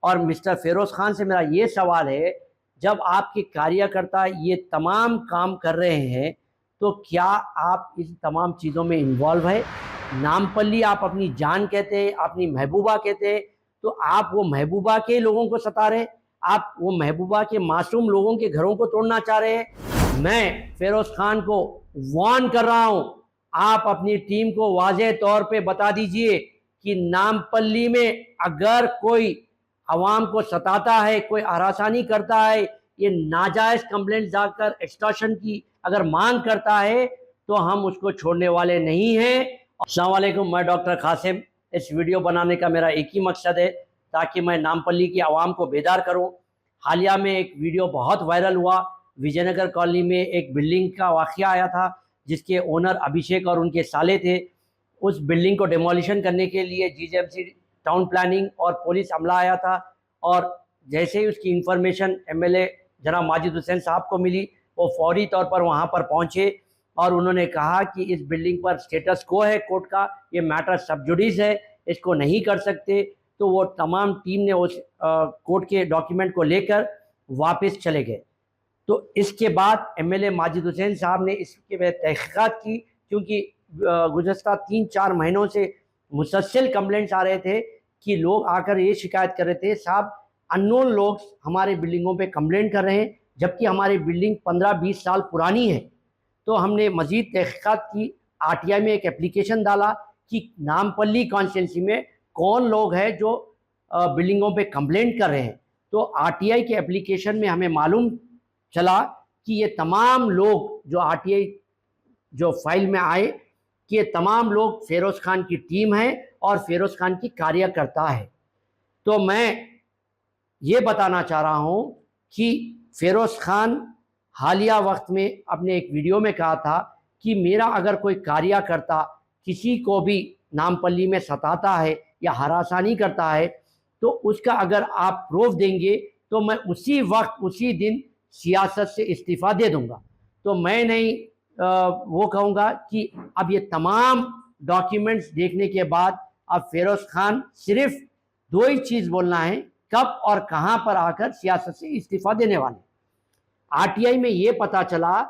और मिस्टर फिरोज़ खान से मेरा ये सवाल है, जब आपके कार्यकर्ता ये तमाम काम कर रहे हैं, तो क्या आप इस तमाम चीज़ों में इन्वॉल्व है? नामपल्ली आप अपनी जान कहते हैं, अपनी महबूबा कहते हैं, तो आप वो महबूबा के लोगों को सता रहे हैं, आप वो महबूबा के मासूम लोगों के घरों को तोड़ना चाह रहे हैं। मैं फिरोज़ खान को वार्न कर रहा हूँ, आप अपनी टीम को वाज़ेह तौर पे बता दीजिए कि नामपल्ली में अगर कोई अवाम को सताता है, कोई हरासानी करता है, ये नाजायज़ कंप्लेंट जाकर एक्सटॉर्शन की अगर मांग करता है, तो हम उसको छोड़ने वाले नहीं हैं। अस्सलाम वालेकुम, मैं डॉक्टर कासिम। इस वीडियो बनाने का मेरा एक ही मकसद है ताकि मैं नामपल्ली की आवाम को बेदार करूं। हालिया में एक वीडियो बहुत वायरल हुआ, विजयनगर कॉलोनी में एक बिल्डिंग का वाक़या आया था जिसके ओनर अभिषेक और उनके साले थे। उस बिल्डिंग को डेमोलिशन करने के लिए जीजेएमसी टाउन प्लानिंग और पुलिस अमला आया था, और जैसे ही उसकी इंफॉर्मेशन एमएलए जनाब माजिद हुसैन साहब को मिली, वो फौरी तौर पर वहाँ पर पहुँचे और उन्होंने कहा कि इस बिल्डिंग पर स्टेटस को है कोर्ट का, ये मैटर सब जुडिस है, इसको नहीं कर सकते। तो वो तमाम टीम ने उस कोर्ट के डॉक्यूमेंट को लेकर वापस चले गए। तो इसके बाद एमएलए माजिद हुसैन साहब ने इसके पे तहकीकात की, क्योंकि गुज़श्ता 3-4 महीनों से मुसलसल कंप्लेंट्स आ रहे थे कि लोग आकर ये शिकायत कर रहे थे, साहब अननोन लोग हमारे बिल्डिंगों पे कंप्लेंट कर रहे हैं, जबकि हमारी बिल्डिंग 15-20 साल पुरानी है। तो हमने मज़ीद तहकीकात की, आरटीआई में एक एप्लीकेशन डाला कि नामपल्ली कॉन्स्टिट्यूंसी में कौन लोग हैं जो बिल्डिंगों पे कंप्लेंट कर रहे हैं। तो आरटीआई के एप्लीकेशन में हमें मालूम चला कि ये तमाम लोग जो आरटीआई जो फाइल में आए कि ये तमाम लोग फिरोज़ खान की टीम है और फिरोज़ खान की कार्यकर्ता है। तो मैं ये बताना चाह रहा हूँ कि फिरोज़ खान हालिया वक्त में अपने एक वीडियो में कहा था कि मेरा अगर कोई कार्यकर्ता किसी को भी नामपल्ली में सताता है या हरासानी करता है, तो उसका अगर आप प्रूफ देंगे तो मैं उसी वक्त उसी दिन सियासत से इस्तीफ़ा दे दूंगा। तो मैं नहीं वो कहूँगा कि अब ये तमाम डॉक्यूमेंट्स देखने के बाद अब फिरोज़ खान सिर्फ दो ही चीज़ बोलना है, कब और कहाँ पर आकर सियासत से इस्तीफ़ा देने वाले। आरटीआई में ये पता चला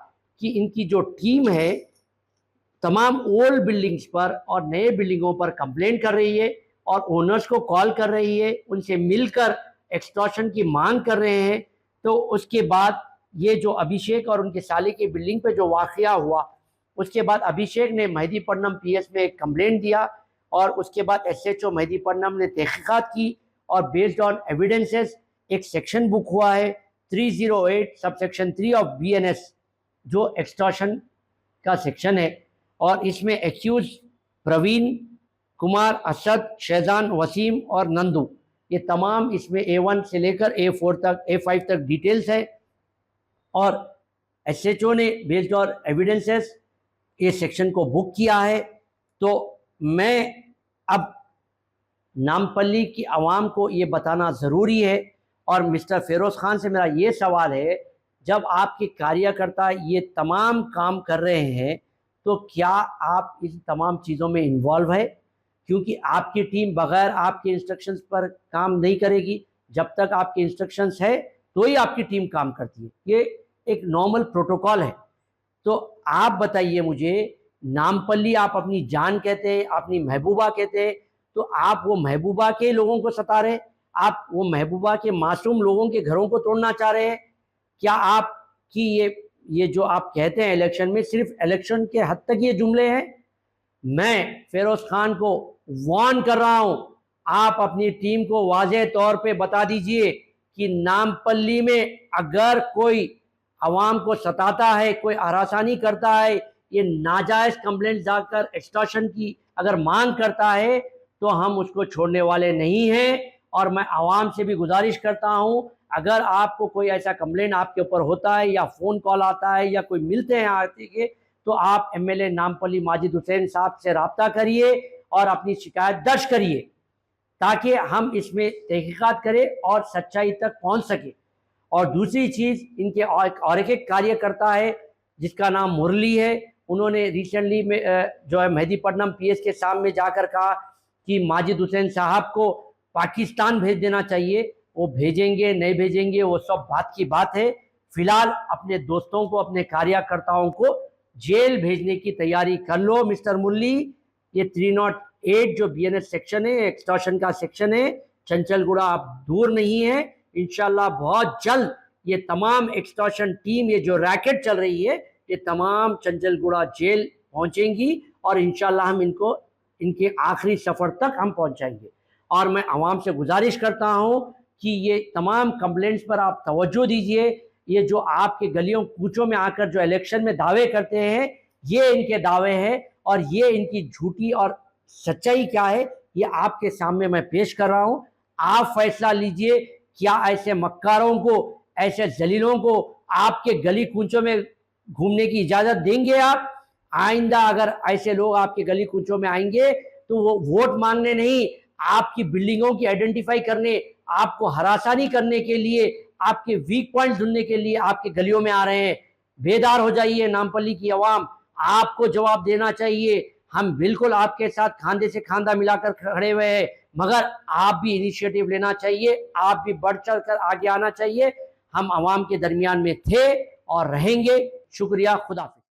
कि इनकी जो टीम है तमाम ओल्ड बिल्डिंग्स पर और नए बिल्डिंगों पर कंप्लेंट कर रही है और ओनर्स को कॉल कर रही है, उनसे मिलकर एक्सटॉर्शन की मांग कर रहे हैं। तो उसके बाद ये जो अभिषेक और उनके साले की बिल्डिंग पे जो वाक़या हुआ, उसके बाद अभिषेक ने मेहदीपट्टनम पीएस में एक कंप्लेंट दिया और उसके बाद एसएचओ मेहदीपट्टनम ने तहकीकात की और बेस्ड ऑन एविडेंसेस एक सेक्शन बुक हुआ है 308 सब सेक्शन 3 ऑफ बीएनएस, जो एक्सटॉर्शन का सेक्शन है। और इसमें एक्यूज प्रवीण कुमार, असद, शहजान, वसीम और नंदू, ये तमाम इसमें A1 से लेकर A4 तक A5 तक डिटेल्स है। और एसएचओ ने बेस्ड ऑन एविडेंसेस ये सेक्शन को बुक किया है। तो मैं अब नामपल्ली की आवाम को ये बताना ज़रूरी है, और मिस्टर फिरोज़ खान से मेरा ये सवाल है, जब आपके कार्यकर्ता ये तमाम काम कर रहे हैं, तो क्या आप इस तमाम चीज़ों में इन्वॉल्व है? क्योंकि आपकी टीम बग़ैर आपके इंस्ट्रक्शंस पर काम नहीं करेगी। जब तक आपके इंस्ट्रक्शंस है तो ही आपकी टीम काम करती है, ये एक नॉर्मल प्रोटोकॉल है। तो आप बताइए मुझे, नामपल्ली आप अपनी जान कहते हैं, अपनी महबूबा कहते हैं, तो आप वो महबूबा के लोगों को सता रहे हैं, आप वो महबूबा के मासूम लोगों के घरों को तोड़ना चाह रहे हैं। क्या आपकी ये जो आप कहते हैं इलेक्शन में, सिर्फ इलेक्शन के हद तक ये जुमले हैं? मैं फिरोज़ खान को वार्न कर रहा हूँ, आप अपनी टीम को वाज़ेह तौर पे बता दीजिए कि नामपल्ली में अगर कोई अवाम को सताता है, कोई हरासानी करता है, ये नाजायज़ कंप्लेंट जाकर एक्सटॉर्शन की अगर मांग करता है, तो हम उसको छोड़ने वाले नहीं हैं। और मैं आवाम से भी गुजारिश करता हूँ, अगर आपको कोई ऐसा कंप्लेंट आपके ऊपर होता है या फ़ोन कॉल आता है या कोई मिलते हैं आते के, तो आप एमएलए नामपल्ली माजिद हुसैन साहब से रब्ता करिए और अपनी शिकायत दर्ज करिए, ताकि हम इसमें तहकीकात करें और सच्चाई तक पहुँच सके। और दूसरी चीज़, इनके और एक कार्यकर्ता है जिसका नाम मुरली है, उन्होंने रिसेंटली में जो है मेहदीपट्टनम पीएस के सामने जाकर कहा कि माजिद हुसैन साहब को पाकिस्तान भेज देना चाहिए। वो भेजेंगे नहीं भेजेंगे वो सब बात की बात है। फिलहाल अपने दोस्तों को, अपने कार्यकर्ताओं को जेल भेजने की तैयारी कर लो मिस्टर मुरली। ये 308 जो बीएनएस सेक्शन है, एक्सटॉर्शन का सेक्शन है, चंचलगुड़ा आप दूर नहीं है। इंशाल्लाह बहुत जल्द ये तमाम एक्सटॉर्शन टीम, ये जो रैकेट चल रही है, ये तमाम चंचलगुड़ा जेल पहुंचेंगी और इंशाल्लाह हम इनको इनके आखिरी सफर तक हम पहुंचाएंगे। और मैं आवाम से गुजारिश करता हूं कि ये तमाम कंप्लेंट्स पर आप तवज्जो दीजिए। ये जो आपके गलियों कूचों में आकर जो इलेक्शन में दावे करते हैं, ये इनके दावे हैं और ये इनकी झूठी और सच्चाई क्या है ये आपके सामने मैं पेश कर रहा हूं। आप फैसला लीजिए, क्या ऐसे मक्कारों को, ऐसे जलीलों को आपके गली कूचों में घूमने की इजाजत देंगे आप? आइंदा अगर ऐसे लोग आपके गली कूचों में आएंगे तो वो वोट मांगने नहीं, आपकी बिल्डिंगों की आइडेंटिफाई करने, आपको हरासानी करने के लिए, आपके वीक पॉइंट ढूंढने के लिए आपके गलियों में आ रहे हैं। बेदार हो जाइए नामपल्ली की आवाम, आपको जवाब देना चाहिए। हम बिल्कुल आपके साथ खांधे से खांधा मिलाकर खड़े हुए हैं, मगर आप भी इनिशिएटिव लेना चाहिए, आप भी बढ़ चढ़ कर आगे आना चाहिए। हम आवाम के दरमियान में थे और रहेंगे। शुक्रिया, खुदा हाफिज़।